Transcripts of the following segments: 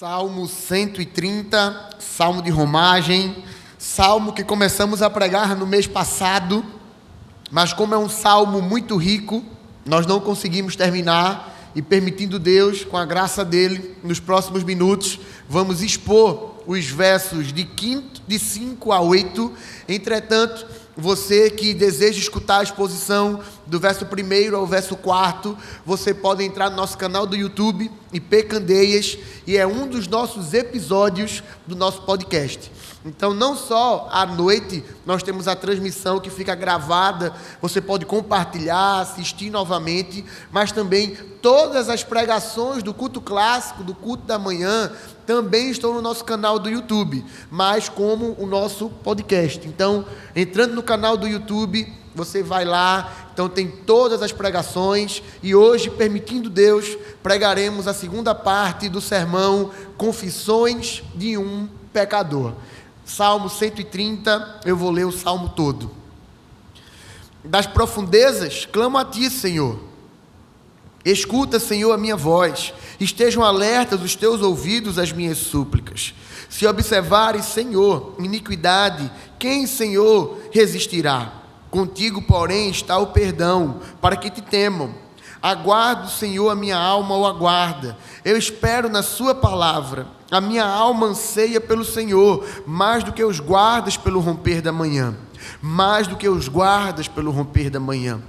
Salmo 130, Salmo de romagem, Salmo que começamos a pregar no mês passado, mas como é um salmo muito rico, nós não conseguimos terminar e permitindo Deus, com a graça dele, nos próximos minutos, vamos expor os versos de 5 a 8, entretanto, você que deseja escutar a exposição do verso 1 ao verso 4, você pode entrar no nosso canal do YouTube, IP Candeias, e é um dos nossos episódios do nosso podcast. Então, não só à noite nós temos a transmissão que fica gravada, você pode compartilhar, assistir novamente, mas também todas as pregações do culto clássico, do culto da manhã, também estão no nosso canal do YouTube, mas como o nosso podcast. Então, entrando no canal do YouTube, você vai lá, então tem todas as pregações, e hoje, permitindo Deus, pregaremos a segunda parte do sermão Confissões de um Pecador. Salmo 130, eu vou ler o salmo todo. Das profundezas, clamo a ti, Senhor. Escuta, Senhor, a minha voz. Estejam alertas os teus ouvidos às minhas súplicas. Se observares, Senhor, iniquidade, quem, Senhor, resistirá? Contigo, porém, está o perdão, para que te temam. Aguardo, Senhor, a minha alma o aguarda. Eu espero na sua palavra. A minha alma anseia pelo Senhor, mais do que os guardas pelo romper da manhã. Mais do que os guardas pelo romper da manhã.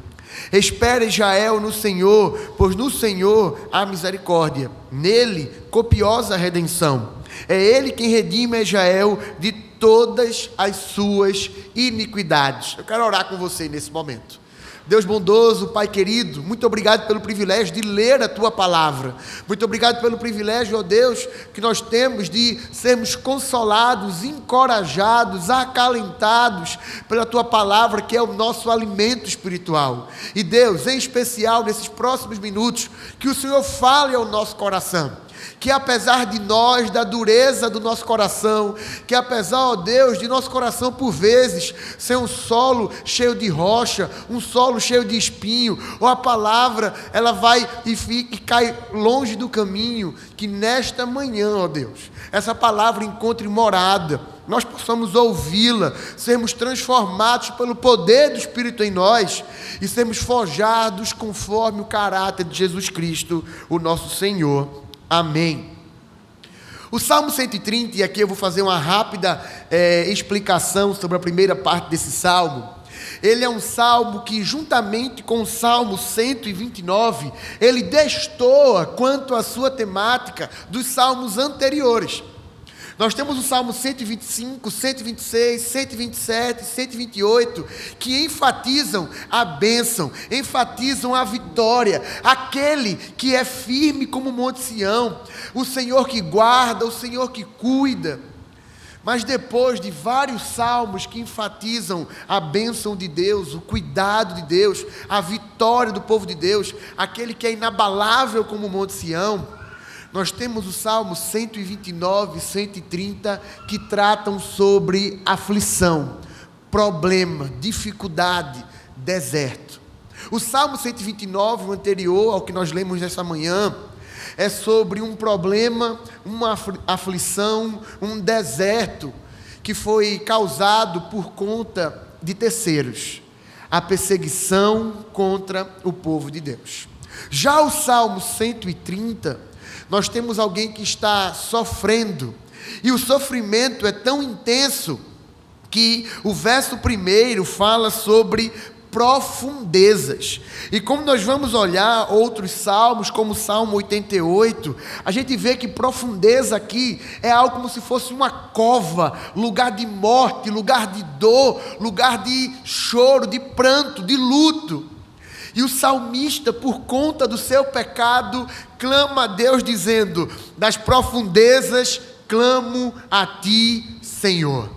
Espere, Israel, no Senhor, pois no Senhor há misericórdia. Nele, copiosa redenção. É Ele quem redime a Israel de todas as suas iniquidades. Eu quero orar com você nesse momento. Deus bondoso, Pai querido, muito obrigado pelo privilégio de ler a Tua Palavra. Muito obrigado pelo privilégio, ó Deus, que nós temos de sermos consolados, encorajados, acalentados pela Tua Palavra, que é o nosso alimento espiritual. E Deus, em especial nesses próximos minutos, que o Senhor fale ao nosso coração. Que apesar de nós, da dureza do nosso coração, que apesar, ó Deus, de nosso coração por vezes ser um solo cheio de rocha, um solo cheio de espinho, ou a palavra ela vai e cai longe do caminho, que nesta manhã, ó Deus, essa palavra encontre morada, nós possamos ouvi-la, sermos transformados pelo poder do Espírito em nós e sermos forjados conforme o caráter de Jesus Cristo, o nosso Senhor. Amém. O Salmo 130, e aqui eu vou fazer uma rápida explicação sobre a primeira parte desse salmo. Ele é um salmo que, juntamente com o Salmo 129, ele destoa quanto à sua temática dos salmos anteriores. Nós temos o Salmo 125, 126, 127, 128, que enfatizam a bênção, enfatizam a vitória, aquele que é firme como o Monte Sião, o Senhor que guarda, o Senhor que cuida. Mas depois de vários salmos que enfatizam a bênção de Deus, o cuidado de Deus, a vitória do povo de Deus, aquele que é inabalável como o Monte Sião, nós temos o Salmo 129 e 130 que tratam sobre aflição, problema, dificuldade, deserto. O Salmo 129, o anterior ao que nós lemos nessa manhã, é sobre um problema, uma aflição, um deserto que foi causado por conta de terceiros, a perseguição contra o povo de Deus. Já o Salmo 130, nós temos alguém que está sofrendo, e o sofrimento é tão intenso que o verso 1 fala sobre profundezas. E como nós vamos olhar outros salmos, como o Salmo 88, a gente vê que profundeza aqui é algo como se fosse uma cova, lugar de morte, lugar de dor, lugar de choro, de pranto, de luto. E o salmista, por conta do seu pecado, clama a Deus dizendo: das profundezas clamo a ti, Senhor.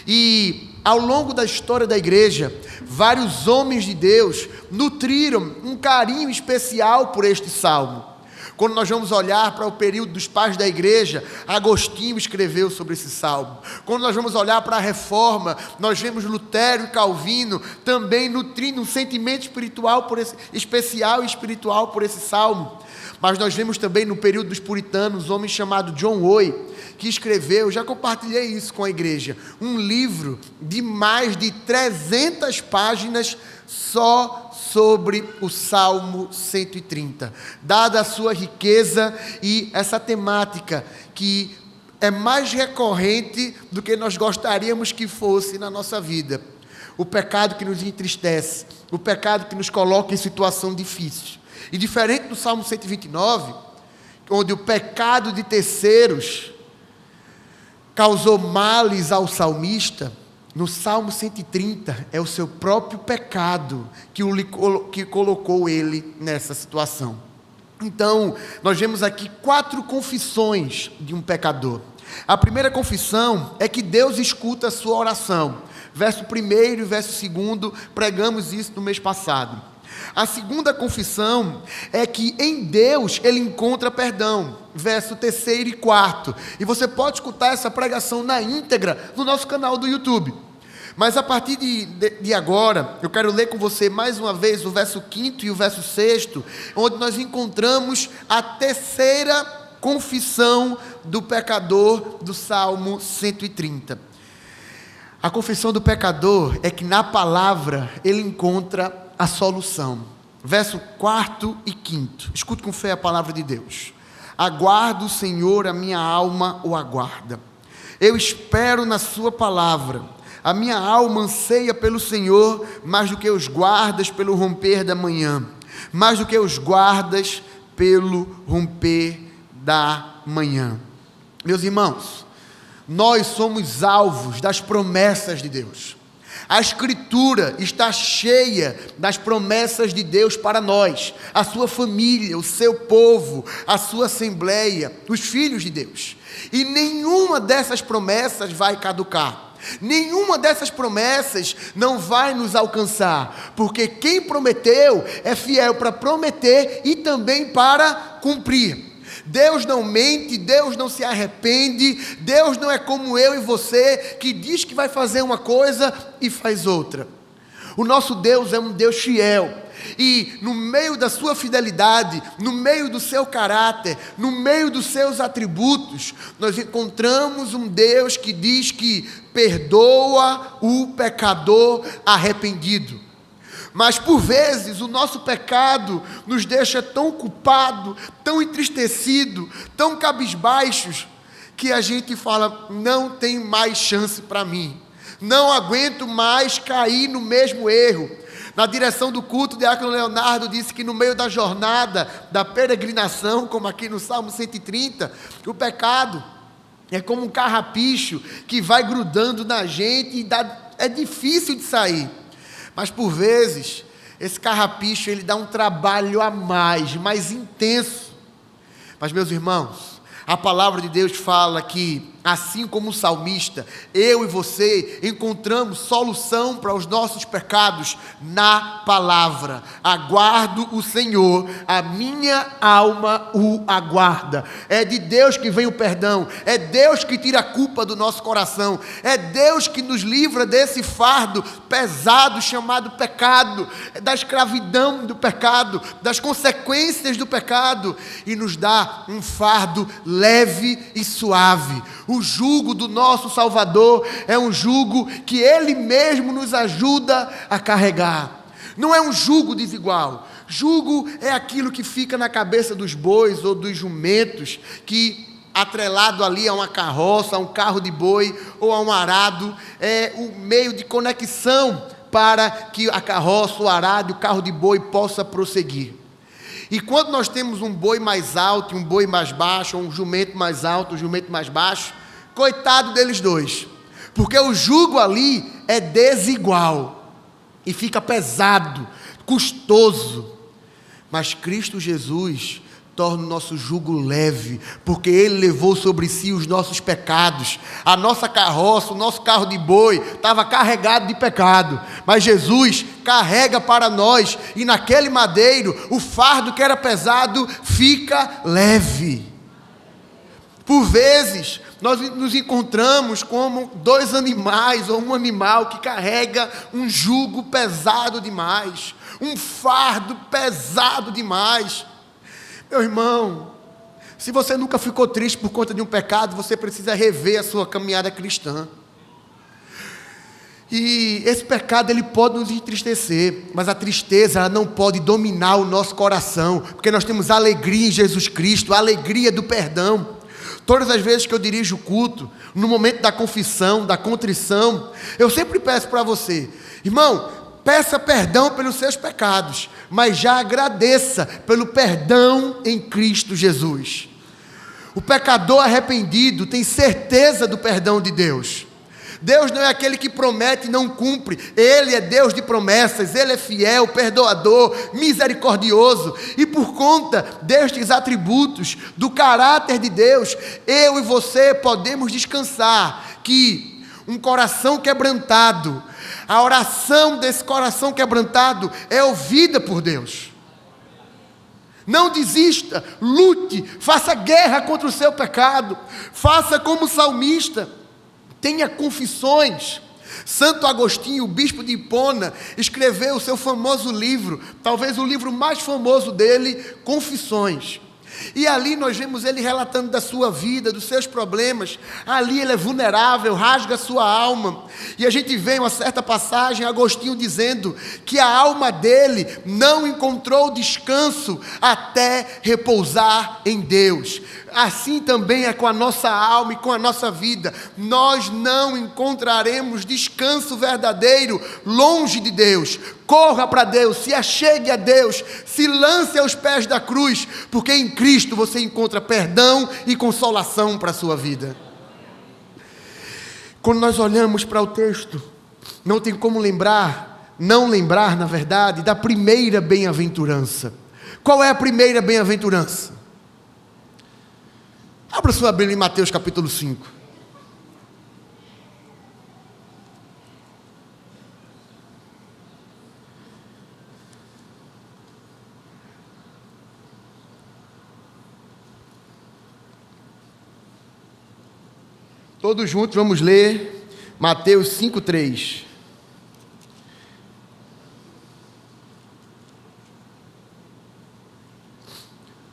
E ao longo da história da igreja, vários homens de Deus nutriram um carinho especial por este salmo. Quando nós vamos olhar para o período dos pais da igreja, Agostinho escreveu sobre esse salmo. Quando nós vamos olhar para a reforma, nós vemos Lutero e Calvino também nutrindo um sentimento especial por esse salmo. Mas nós vemos também no período dos puritanos, um homem chamado John Owen, que escreveu, já compartilhei isso com a igreja, um livro de mais de 300 páginas só sobre o Salmo 130. Dada a sua riqueza e essa temática que é mais recorrente do que nós gostaríamos que fosse na nossa vida. O pecado que nos entristece, o pecado que nos coloca em situação difícil. E diferente do Salmo 129, onde o pecado de terceiros causou males ao salmista, no Salmo 130 é o seu próprio pecado que colocou ele nessa situação. Então, nós vemos aqui 4 confissões de um pecador. A primeira confissão é que Deus escuta a sua oração. Verso 1 e verso 2, pregamos isso no mês passado. A segunda confissão é que em Deus ele encontra perdão. Verso 3 e 4. E você pode escutar essa pregação na íntegra no nosso canal do YouTube. Mas a partir de agora, eu quero ler com você mais uma vez o verso 5 e o verso 6, onde nós encontramos a terceira confissão do pecador do Salmo 130. A confissão do pecador é que na palavra ele encontra a solução. Verso 4 e 5. Escute com fé a palavra de Deus. Aguardo o Senhor, a minha alma o aguarda. Eu espero na sua palavra. A minha alma anseia pelo Senhor, mais do que os guardas pelo romper da manhã. Mais do que os guardas pelo romper da manhã. Meus irmãos, nós somos alvos das promessas de Deus. A Escritura está cheia das promessas de Deus para nós, a sua família, o seu povo, a sua assembleia, os filhos de Deus. E nenhuma dessas promessas vai caducar. Nenhuma dessas promessas não vai nos alcançar, porque quem prometeu é fiel para prometer e também para cumprir. Deus não mente, Deus não se arrepende, Deus não é como eu e você, que diz que vai fazer uma coisa e faz outra. O nosso Deus é um Deus fiel, e no meio da sua fidelidade, no meio do seu caráter, no meio dos seus atributos, nós encontramos um Deus que diz que perdoa o pecador arrependido. Mas por vezes o nosso pecado nos deixa tão culpado, tão entristecido, tão cabisbaixos, que a gente fala, não tem mais chance para mim. Não aguento mais cair no mesmo erro. Na direção do culto, o diácono Leonardo disse que no meio da jornada, da peregrinação, como aqui no Salmo 130, o pecado é como um carrapicho que vai grudando na gente e é difícil de sair. Mas por vezes, esse carrapicho ele dá um trabalho a mais intenso. Mas meus irmãos, a palavra de Deus fala que, assim como o salmista, eu e você encontramos solução para os nossos pecados na palavra. Aguardo o Senhor, a minha alma o aguarda. É de Deus que vem o perdão, é Deus que tira a culpa do nosso coração, é Deus que nos livra desse fardo pesado chamado pecado, da escravidão do pecado, das consequências do pecado, e nos dá um fardo leve e suave. O jugo do nosso Salvador é um jugo que Ele mesmo nos ajuda a carregar. Não é um jugo desigual. Jugo é aquilo que fica na cabeça dos bois ou dos jumentos, que atrelado ali a uma carroça, a um carro de boi ou a um arado, é o meio de conexão para que a carroça, o arado e o carro de boi possa prosseguir. E quando nós temos um boi mais alto e um boi mais baixo, ou um jumento mais alto, um jumento mais baixo, coitado deles dois, porque o jugo ali é desigual e fica pesado, custoso. Mas Cristo Jesus torna o nosso jugo leve, porque Ele levou sobre si os nossos pecados. A nossa carroça, o nosso carro de boi estava carregado de pecado, mas Jesus carrega para nós, e naquele madeiro o fardo que era pesado fica leve. Por vezes nós nos encontramos como dois animais, ou um animal que carrega um jugo pesado demais, um fardo pesado demais. Meu irmão, se você nunca ficou triste por conta de um pecado, você precisa rever a sua caminhada cristã. E esse pecado, ele pode nos entristecer, mas a tristeza, ela não pode dominar o nosso coração, porque nós temos alegria em Jesus Cristo, a alegria do perdão. Todas as vezes que eu dirijo o culto, no momento da confissão, da contrição, eu sempre peço para você, irmão, peça perdão pelos seus pecados, mas já agradeça pelo perdão em Cristo Jesus. O pecador arrependido tem certeza do perdão de Deus. Deus não é aquele que promete e não cumpre. Ele é Deus de promessas, Ele é fiel, perdoador, misericordioso. E por conta destes atributos, do caráter de Deus, eu e você podemos descansar que um coração quebrantado, a oração desse coração quebrantado é ouvida por Deus. Não desista, lute, faça guerra contra o seu pecado, faça como o salmista, tenha confissões. Santo Agostinho, o bispo de Hipona, escreveu o seu famoso livro, talvez o livro mais famoso dele, Confissões. E ali nós vemos ele relatando da sua vida, dos seus problemas. Ali ele é vulnerável, rasga a sua alma. E a gente vê uma certa passagem, Agostinho dizendo que a alma dele não encontrou descanso até repousar em Deus. Assim também é com a nossa alma e com a nossa vida. Nós não encontraremos descanso verdadeiro longe de Deus. Corra para Deus, se achegue a Deus, se lance aos pés da cruz, porque em Cristo você encontra perdão e consolação para a sua vida. Quando nós olhamos para o texto, não tem como não lembrar, na verdade, da primeira bem-aventurança. Qual é a primeira bem-aventurança? Abra sua Bíblia em Mateus capítulo 5. Todos juntos vamos ler Mateus 5:3.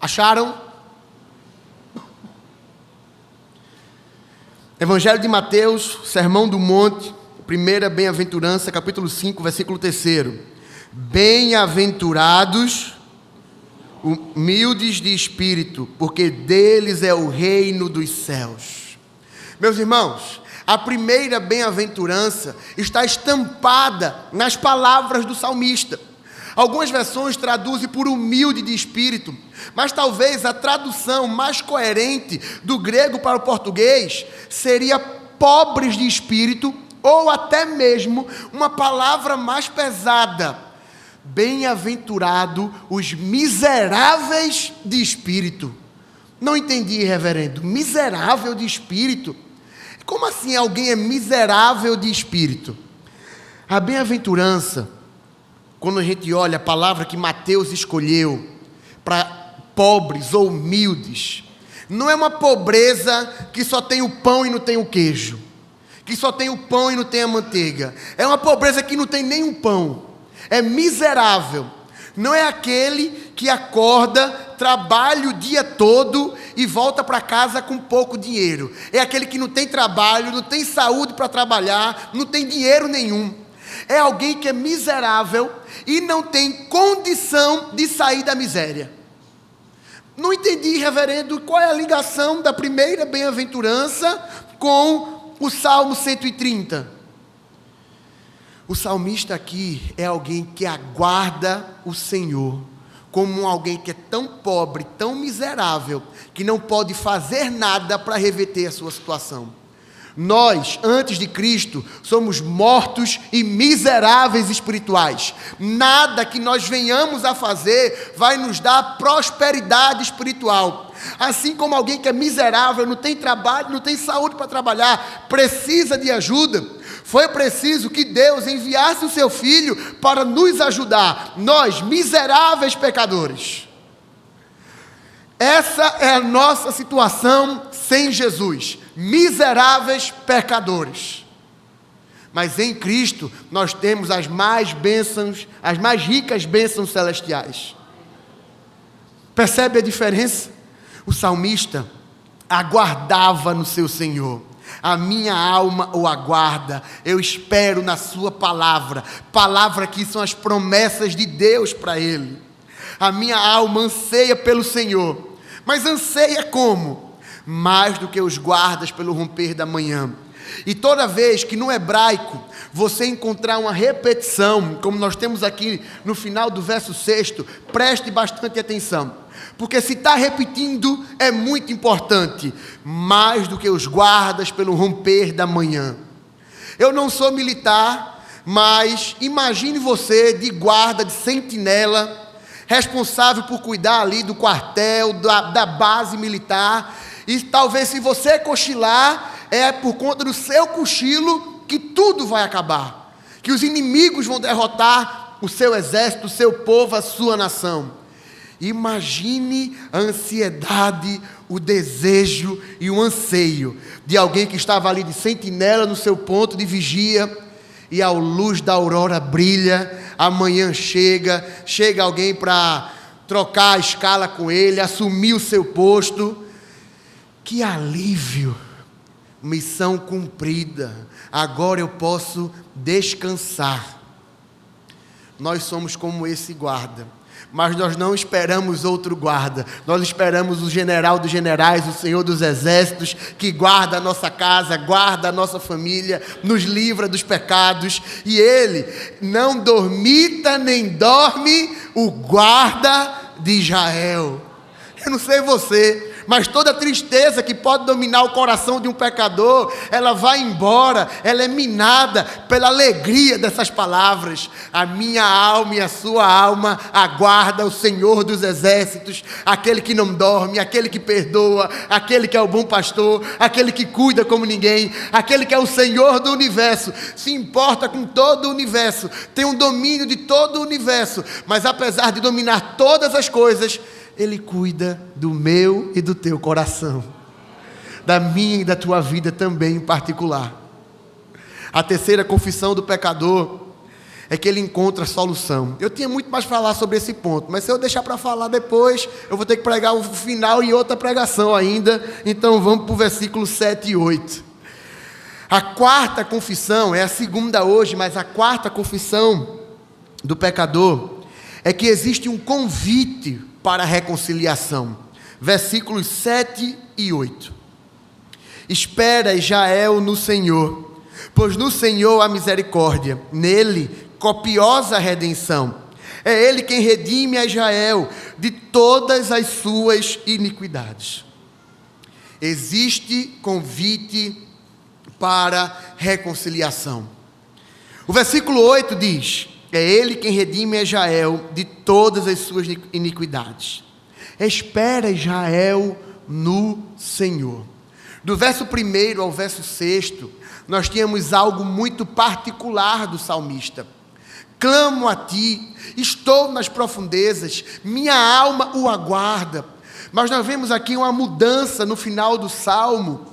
Acharam? Evangelho de Mateus, Sermão do Monte, primeira bem-aventurança, capítulo 5, versículo 3. Bem-aventurados, humildes de espírito, porque deles é o reino dos céus. Meus irmãos, a primeira bem-aventurança está estampada nas palavras do salmista. Algumas versões traduzem por humilde de espírito, mas talvez a tradução mais coerente do grego para o português seria pobres de espírito, ou até mesmo uma palavra mais pesada: bem-aventurado os miseráveis de espírito. Não entendi, reverendo. Miserável de espírito? Como assim alguém é miserável de espírito? A bem-aventurança, quando a gente olha a palavra que Mateus escolheu para pobres ou humildes, não é uma pobreza que só tem o pão e não tem o queijo, que só tem o pão e não tem a manteiga. É uma pobreza que não tem nem um pão. É miserável. Não é aquele que acorda, trabalha o dia todo e volta para casa com pouco dinheiro. É aquele que não tem trabalho, não tem saúde para trabalhar, não tem dinheiro nenhum. É alguém que é miserável e não tem condição de sair da miséria. Não entendi, reverendo, qual é a ligação da primeira bem-aventurança com o Salmo 130. O salmista aqui é alguém que aguarda o Senhor, como alguém que é tão pobre, tão miserável, que não pode fazer nada para reverter a sua situação. Nós, antes de Cristo, somos mortos e miseráveis espirituais. Nada que nós venhamos a fazer vai nos dar prosperidade espiritual. Assim como alguém que é miserável, não tem trabalho, não tem saúde para trabalhar, precisa de ajuda, foi preciso que Deus enviasse o seu Filho para nos ajudar, nós, miseráveis pecadores. Essa é a nossa situação sem Jesus, miseráveis pecadores. Mas em Cristo nós temos as mais ricas bênçãos celestiais. Percebe a diferença? O salmista aguardava no seu Senhor. A minha alma o aguarda, eu espero na sua palavra. Palavra que são as promessas de Deus para ele. A minha alma anseia pelo Senhor. Mas anseia como? Mais do que os guardas pelo romper da manhã. E toda vez que no hebraico você encontrar uma repetição, como nós temos aqui no final do verso 6, preste bastante atenção. Porque se está repetindo é muito importante. Mais do que os guardas pelo romper da manhã. Eu não sou militar, mas imagine você de guarda, de sentinela, responsável por cuidar ali do quartel, da base militar. E talvez se você cochilar, é por conta do seu cochilo que tudo vai acabar. Que os inimigos vão derrotar o seu exército, o seu povo, a sua nação. Imagine a ansiedade, o desejo e o anseio de alguém que estava ali de sentinela no seu ponto de vigia, e a luz da aurora brilha, amanhã chega alguém para trocar a escala com ele, assumir o seu posto. Que alívio! Missão cumprida, agora eu posso descansar. Nós somos como esse guarda. Mas nós não esperamos outro guarda, nós esperamos o general dos generais, o Senhor dos exércitos, que guarda a nossa casa, guarda a nossa família, nos livra dos pecados, e Ele não dormita nem dorme, o guarda de Israel. Eu não sei você, mas toda tristeza que pode dominar o coração de um pecador, ela vai embora, ela é minada pela alegria dessas palavras. A minha alma e a sua alma aguarda o Senhor dos exércitos, aquele que não dorme, aquele que perdoa, aquele que é o bom pastor, aquele que cuida como ninguém, aquele que é o Senhor do universo, se importa com todo o universo, tem um domínio de todo o universo, mas apesar de dominar todas as coisas, Ele cuida do meu e do teu coração, da minha e da tua vida também em particular. A terceira confissão do pecador é que ele encontra solução. Eu tinha muito mais para falar sobre esse ponto, mas se eu deixar para falar depois, eu vou ter que pregar o final e outra pregação ainda. Então vamos para o versículo 7 e 8. A quarta confissão, é a segunda hoje, mas a quarta confissão do pecador é que existe um convite para a reconciliação. Versículos 7 e 8. Espera, Israel, no Senhor, pois no Senhor há misericórdia, nele copiosa redenção. É Ele quem redime a Israel de todas as suas iniquidades. Existe convite para reconciliação. O versículo 8 diz: é Ele quem redime a Israel de todas as suas iniquidades. Espera, Israel, no Senhor. Do verso 1 ao verso 6, nós tínhamos algo muito particular do salmista. Clamo a ti, estou nas profundezas, minha alma o aguarda. Mas nós vemos aqui uma mudança no final do salmo,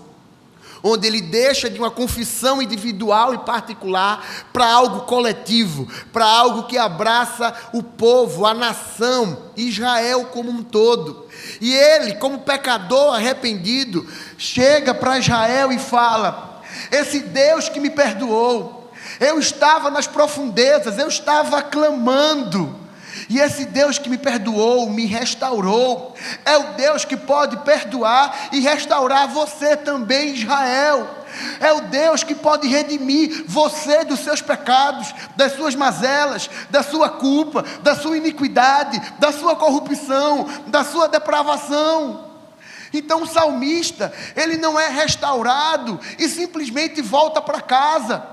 onde ele deixa de uma confissão individual e particular para algo coletivo, para algo que abraça o povo, a nação, Israel como um todo. E ele, como pecador arrependido, chega para Israel e fala: esse Deus que me perdoou, eu estava nas profundezas, eu estava clamando, e esse Deus que me perdoou, me restaurou, é o Deus que pode perdoar e restaurar você também, Israel. É o Deus que pode redimir você dos seus pecados, das suas mazelas, da sua culpa, da sua iniquidade, da sua corrupção, da sua depravação. Então o salmista, ele não é restaurado e simplesmente volta para casa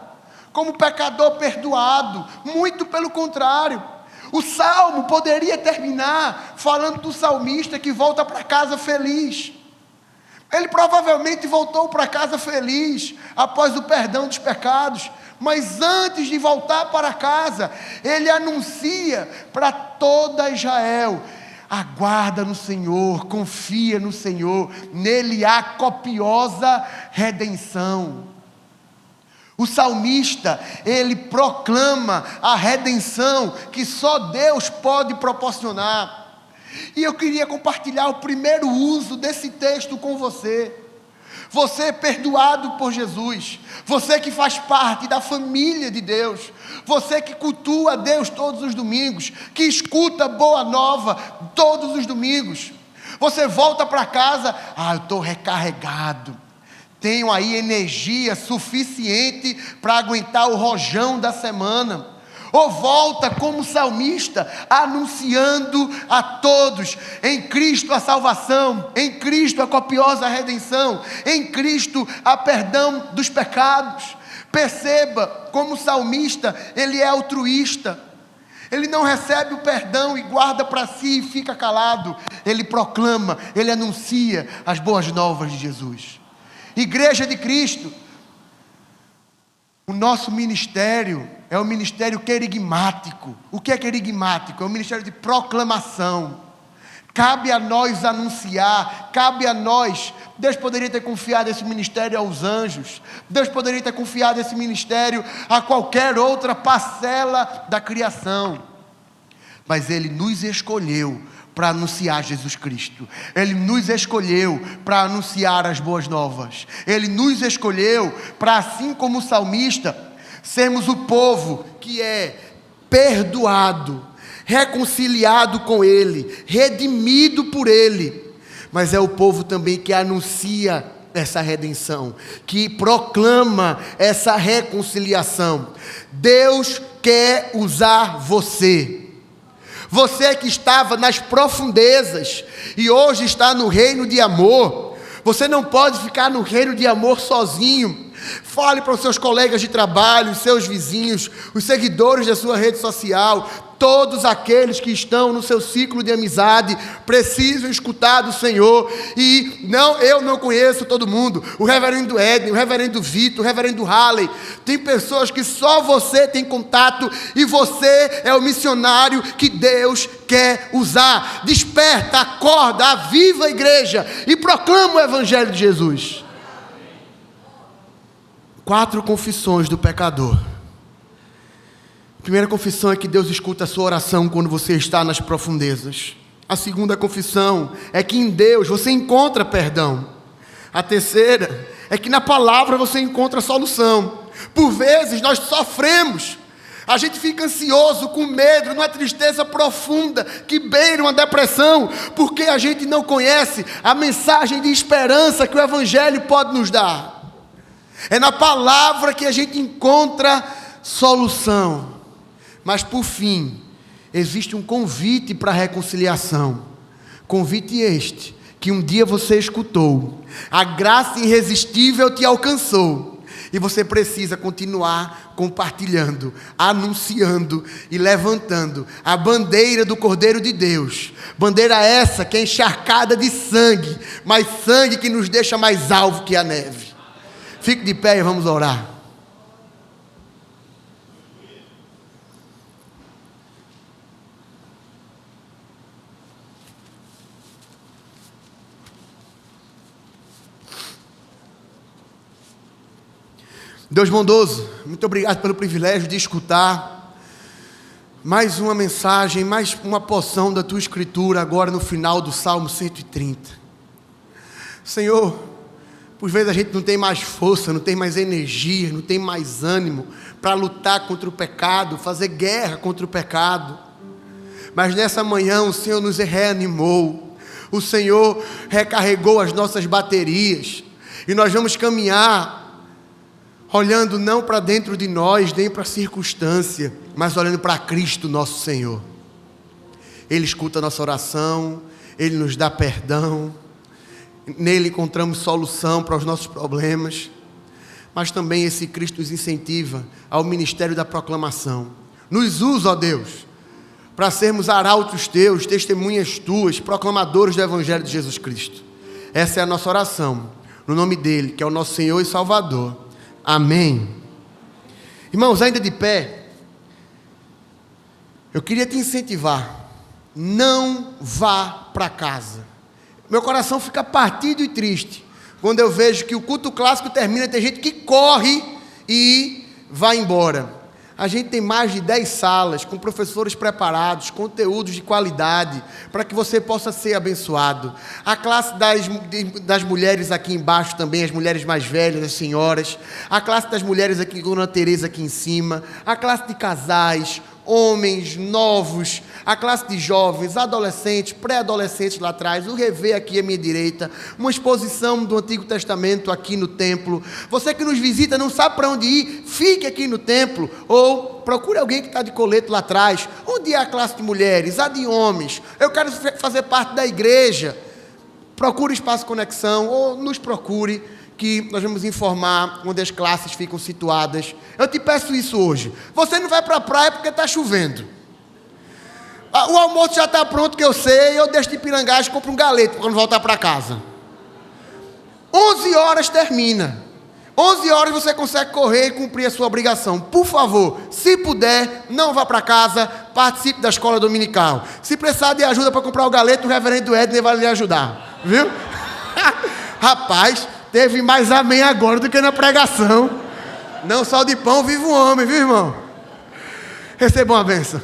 como pecador perdoado, muito pelo contrário. O salmo poderia terminar falando do salmista que volta para casa feliz. Ele provavelmente voltou para casa feliz após o perdão dos pecados, mas antes de voltar para casa, ele anuncia para toda Israel: aguarda no Senhor, confia no Senhor, nele há copiosa redenção. O salmista, ele proclama a redenção que só Deus pode proporcionar. E eu queria compartilhar o primeiro uso desse texto com você. Você é perdoado por Jesus, você que faz parte da família de Deus, você que cultua a Deus todos os domingos, que escuta Boa Nova todos os domingos. Você volta para casa, eu estou recarregado, tenho aí energia suficiente para aguentar o rojão da semana. Ou volta como salmista, anunciando a todos, em Cristo a salvação, em Cristo a copiosa redenção, em Cristo a perdão dos pecados. Perceba, como salmista, ele é altruísta. Ele não recebe o perdão e guarda para si e fica calado. Ele proclama, ele anuncia as boas novas de Jesus. Igreja de Cristo, o nosso ministério é um ministério querigmático. O que é querigmático? É um ministério de proclamação. Cabe a nós anunciar, cabe a nós. Deus poderia ter confiado esse ministério aos anjos. Deus poderia ter confiado esse ministério a qualquer outra parcela da criação. Mas Ele nos escolheu para anunciar Jesus Cristo. Ele nos escolheu para anunciar as boas novas. Ele nos escolheu para, assim como o salmista, sermos o povo que é perdoado, reconciliado com Ele, redimido por Ele. Mas é o povo também que anuncia essa redenção, que proclama essa reconciliação. Deus quer usar você. Você que estava nas profundezas e hoje está no reino de amor. Você não pode ficar no reino de amor sozinho. Fale para os seus colegas de trabalho, os seus vizinhos, os seguidores da sua rede social. Todos aqueles que estão no seu ciclo de amizade precisam escutar do Senhor. E eu não conheço todo mundo. O reverendo Edney, o reverendo Vitor, o reverendo Halley. Tem pessoas que só você tem contato e você é o missionário que Deus quer usar. Desperta, acorda, aviva a igreja e proclama o evangelho de Jesus. 4 confissões do pecador. A primeira confissão é que Deus escuta a sua oração quando você está nas profundezas. A segunda confissão é que em Deus você encontra perdão. A terceira é que na palavra você encontra solução. Por vezes nós sofremos, a gente fica ansioso, com medo, numa tristeza profunda que beira uma depressão, porque a gente não conhece a mensagem de esperança que o evangelho pode nos dar. É na palavra que a gente encontra solução. Mas por fim, existe um convite para a reconciliação. Convite este, que um dia você escutou. A graça irresistível te alcançou. E você precisa continuar compartilhando, anunciando e levantando a bandeira do Cordeiro de Deus. Bandeira essa que é encharcada de sangue, mas sangue que nos deixa mais alvo que a neve. Fique de pé e vamos orar. Deus bondoso, muito obrigado pelo privilégio de escutar mais uma mensagem, mais uma porção da Tua Escritura agora no final do Salmo 130. Senhor, por vezes a gente não tem mais força, não tem mais energia, não tem mais ânimo para lutar contra o pecado, fazer guerra contra o pecado. Mas nessa manhã o Senhor nos reanimou, o Senhor recarregou as nossas baterias e nós vamos caminhar olhando não para dentro de nós, nem para a circunstância, mas olhando para Cristo nosso Senhor. Ele escuta a nossa oração, Ele nos dá perdão, nele encontramos solução para os nossos problemas, mas também esse Cristo nos incentiva ao ministério da proclamação. Nos usa, ó Deus, para sermos arautos Teus, testemunhas Tuas, proclamadores do Evangelho de Jesus Cristo. Essa é a nossa oração, no nome dEle, que é o nosso Senhor e Salvador. Amém. Irmãos, ainda de pé, eu queria te incentivar, não vá para casa. Meu coração fica partido e triste quando eu vejo que o culto clássico termina, tem gente que corre e vai embora. A gente tem mais de 10 salas com professores preparados, conteúdos de qualidade, para que você possa ser abençoado. A classe das mulheres aqui embaixo também, as mulheres mais velhas, as senhoras. A classe das mulheres aqui com a Dona Tereza aqui em cima. A classe de casais, homens, novos, a classe de jovens, adolescentes, pré-adolescentes lá atrás, o Rever aqui à minha direita, uma exposição do Antigo Testamento aqui no templo. Você que nos visita não sabe para onde ir, fique aqui no templo, ou procure alguém que está de colete lá atrás. Onde é a classe de mulheres, a de homens? Eu quero fazer parte da igreja. Procure Espaço Conexão, ou nos procure, que nós vamos informar onde as classes ficam situadas. Eu te peço isso hoje. Você não vai para a praia porque está chovendo. O almoço já está pronto, que eu sei. Eu deixo de pirangagem e compro um galeto quando voltar para casa. 11 horas termina. 11 horas você consegue correr e cumprir a sua obrigação. Por favor, se puder, não vá para casa, participe da escola dominical. Se precisar de ajuda para comprar o galeto, o reverendo Edner vai lhe ajudar. Viu? Rapaz, teve mais amém agora do que na pregação. Não só de pão vive o homem, viu, irmão? Recebam a bênção.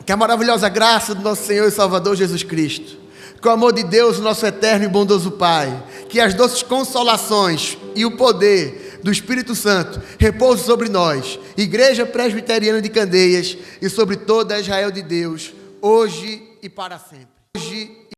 Que a maravilhosa graça do nosso Senhor e Salvador Jesus Cristo, que o amor de Deus, nosso eterno e bondoso Pai, que as doces consolações e o poder do Espírito Santo repousem sobre nós, Igreja Presbiteriana de Candeias, e sobre toda Israel de Deus, hoje e para sempre. Hoje